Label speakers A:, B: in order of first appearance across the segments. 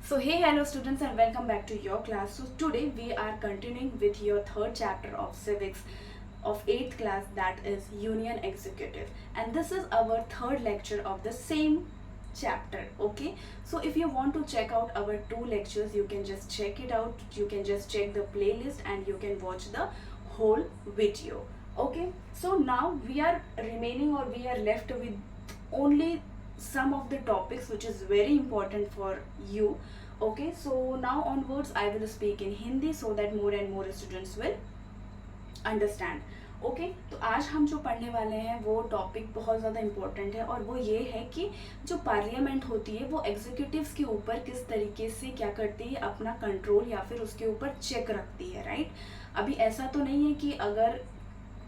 A: So hey hello students and welcome back to your class. So today we are continuing with your third chapter of civics of 8th class, that is Union Executive, and this is our third lecture of the same chapter. Okay, so if you want to check out our two lectures, you can just check it out, you can just check the playlist and you can watch the whole video. Okay, so now we are remaining or we are left with only some of the topics which is very important for you. Okay, so now onwards I will speak in Hindi so that more and more students will understand. Okay, तो आज हम जो पढ़ने वाले हैं वो topic बहुत ज़्यादा इम्पोर्टेंट है और वो ये है कि जो पार्लियामेंट होती है वो एग्जीक्यूटिव्स के ऊपर किस तरीके से क्या करती है, अपना कंट्रोल या फिर उसके ऊपर चेक रखती है. राइट, अभी ऐसा तो नहीं है कि अगर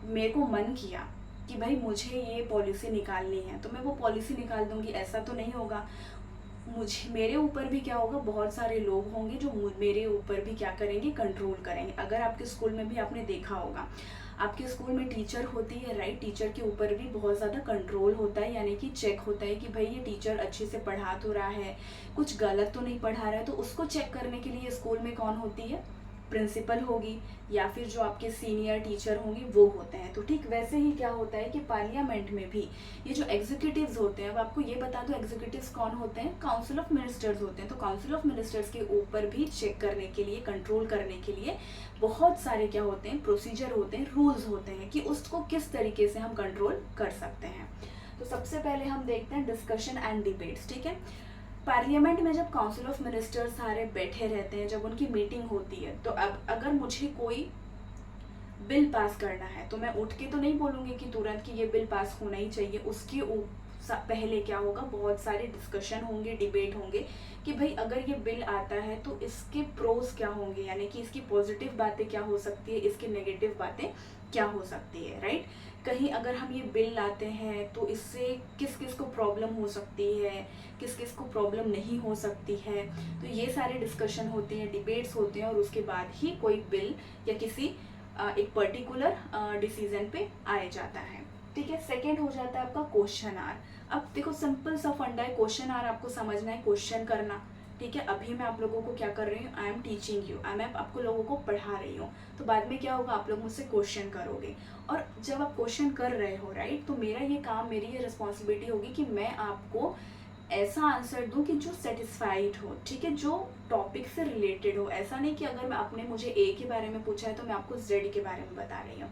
A: मेरे को मन किया कि भाई मुझे ये पॉलिसी निकालनी है तो मैं वो पॉलिसी निकाल दूंगी, ऐसा तो नहीं होगा. मुझे मेरे ऊपर भी क्या होगा, बहुत सारे लोग होंगे जो मेरे ऊपर भी क्या करेंगे, कंट्रोल करेंगे. अगर आपके स्कूल में भी आपने देखा होगा, आपके स्कूल में टीचर होती है. राइट, टीचर के ऊपर भी बहुत ज़्यादा कंट्रोल होता है, यानी कि चेक होता है कि भाई ये टीचर अच्छे से पढ़ा तो रहा है, कुछ गलत तो नहीं पढ़ा रहा है. तो उसको चेक करने के लिए स्कूल में कौन होती है, प्रिंसिपल होगी या फिर जो आपके सीनियर टीचर होंगे वो होते हैं. तो ठीक वैसे ही क्या होता है कि पार्लियामेंट में भी ये जो एग्जीक्यूटिव्स होते हैं, अब आपको ये बता दो एग्जीक्यूटिव्स कौन होते हैं, काउंसिल ऑफ मिनिस्टर्स होते हैं. तो काउंसिल ऑफ मिनिस्टर्स के ऊपर भी चेक करने के लिए, कंट्रोल करने के लिए बहुत सारे क्या होते हैं, प्रोसीजर होते हैं, रूल्स होते हैं कि उसको किस तरीके से हम कंट्रोल कर सकते हैं. तो सबसे पहले हम देखते हैं डिस्कशन एंड डिबेट्स. ठीक है, पार्लियामेंट में जब काउंसिल ऑफ मिनिस्टर्स सारे बैठे रहते हैं, जब उनकी मीटिंग होती है, तो अब अगर मुझे कोई बिल पास करना है तो मैं उठ के तो नहीं बोलूँगी कि तुरंत कि ये बिल पास होना ही चाहिए. उसके पहले क्या होगा, बहुत सारे डिस्कशन होंगे, डिबेट होंगे कि भाई अगर ये बिल आता है तो इसके प्रोज क्या होंगे, यानी कि इसकी पॉजिटिव बातें क्या हो सकती है, इसकी नेगेटिव बातें क्या हो सकती है. राइट, कहीं अगर हम ये बिल लाते हैं तो इससे किस किस को प्रॉब्लम हो सकती है, किस किस को प्रॉब्लम नहीं हो सकती है. तो ये सारे डिस्कशन होते हैं, डिबेट्स होते हैं और उसके बाद ही कोई बिल या किसी एक पर्टिकुलर डिसीजन पे आया जाता है. ठीक है, सेकेंड हो जाता है आपका क्वेश्चन आर. अब देखो सिंपल सा फंडा है, क्वेश्चन आर आपको समझना है, क्वेश्चन करना. ठीक है, अभी मैं आप लोगों को क्या कर रही हूँ, आई एम टीचिंग यू, मैं आपको लोगों को पढ़ा रही हूँ. तो बाद में क्या होगा, आप लोग मुझसे क्वेश्चन करोगे और जब आप क्वेश्चन कर रहे हो, राइट, तो मेरा ये काम, मेरी ये रिस्पॉन्सिबिलिटी होगी कि मैं आपको ऐसा आंसर दूं कि जो सेटिस्फाइड हो. ठीक है, जो टॉपिक से रिलेटेड हो. ऐसा नहीं कि अगर मैं आपने मुझे ए के बारे में पूछा है तो मैं आपको जेड के बारे में बता रही हूँ.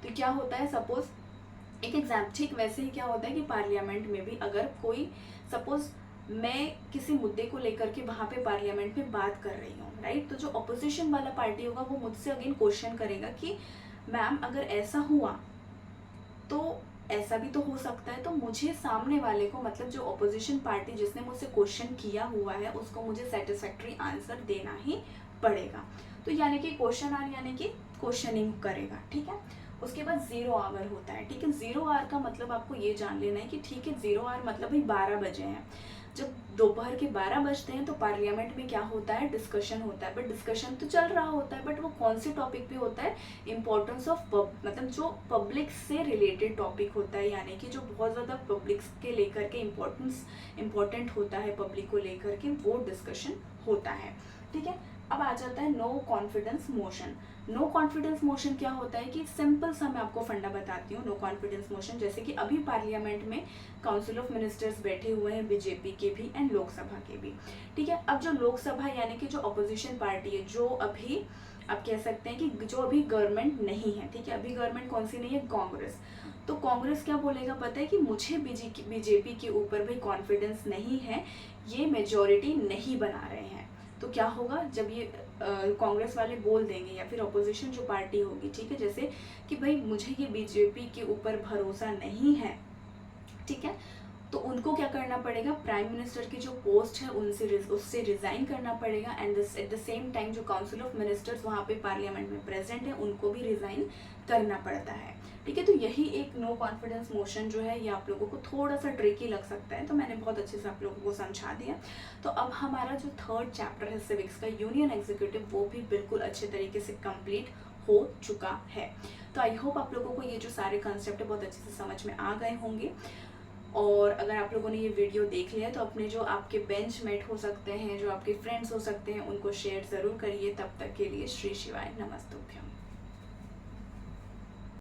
A: तो क्या होता है, सपोज एक एग्जाम, ठीक वैसे ही क्या होता है कि पार्लियामेंट में भी अगर कोई, सपोज मैं किसी मुद्दे को लेकर के वहाँ पे पार्लियामेंट में बात कर रही हूँ, राइट, तो जो अपोजिशन वाला पार्टी होगा वो मुझसे अगेन क्वेश्चन करेगा कि मैम अगर ऐसा हुआ तो ऐसा भी तो हो सकता है. तो मुझे सामने वाले को, मतलब जो अपोजिशन पार्टी जिसने मुझसे क्वेश्चन किया हुआ है, उसको मुझे सेटिस्फैक्ट्री आंसर देना ही पड़ेगा. तो यानी कि क्वेश्चन आर यानी कि क्वेश्चनिंग करेगा. ठीक है, उसके बाद 0 आवर होता है. ठीक है, 0 आवर का मतलब आपको ये जान लेना है कि ठीक है 0 आवर मतलब भाई 12 बजे हैं. जब दोपहर के 12 बजते हैं तो पार्लियामेंट में क्या होता है, डिस्कशन होता है. बट डिस्कशन तो चल रहा होता है, बट वो कौन से टॉपिक पे होता है, इम्पोर्टेंस ऑफ मतलब जो पब्लिक से रिलेटेड टॉपिक होता है, यानी कि जो बहुत ज़्यादा पब्लिक के लेकर के इम्पोर्टेंट होता है, पब्लिक को लेकर के वो डिस्कशन होता है. ठीक है, अब आ जाता है no confidence motion. No confidence motion क्या होता है कि सिंपल सा मैं आपको फंडा बताती हूँ. नो कॉन्फिडेंस मोशन, जैसे कि अभी पार्लियामेंट में काउंसिल ऑफ मिनिस्टर्स बैठे हुए हैं, बीजेपी के भी एंड लोकसभा के भी. ठीक है, अब जो लोकसभा यानी कि जो अपोजिशन पार्टी है, जो अभी आप कह सकते हैं कि जो अभी गवर्नमेंट नहीं है. ठीक है, अभी गवर्नमेंट कौन सी नहीं है, कांग्रेस. तो कांग्रेस क्या बोलेगा पता है कि मुझे बीजेपी के ऊपर भी कॉन्फिडेंस नहीं है, ये मेजोरिटी नहीं बना रहे हैं. तो क्या होगा, जब ये कांग्रेस वाले बोल देंगे या फिर अपोजिशन जो पार्टी होगी, ठीक है, जैसे कि भाई मुझे ये बीजेपी के ऊपर भरोसा नहीं है, ठीक है, तो उनको क्या करना पड़ेगा, प्राइम मिनिस्टर की जो पोस्ट है उससे रिजाइन करना पड़ेगा. And at the same time जो काउंसिल ऑफ मिनिस्टर्स वहाँ पे पार्लियामेंट में प्रेजेंट है उनको भी रिजाइन करना पड़ता है. ठीक है, तो यही एक नो कॉन्फिडेंस मोशन जो है ये आप लोगों को थोड़ा सा ट्रिकी लग सकता है, तो मैंने बहुत अच्छे से आप लोगों को समझा दिया. तो अब हमारा जो थर्ड चैप्टर है सिविक्स का, यूनियन एग्जीक्यूटिव, वो भी बिल्कुल अच्छे तरीके से कंप्लीट हो चुका है. तो आई होप आप लोगों को ये जो सारे कंसेप्ट है बहुत अच्छे से समझ में आ गए होंगे. और अगर आप लोगों ने ये वीडियो देख लिया तो अपने जो आपके बेंचमेट हो सकते हैं, जो आपके फ्रेंड्स हो सकते हैं, उनको शेयर ज़रूर करिए। तब तक के लिए श्री शिवाय नमस्तुभ्यम।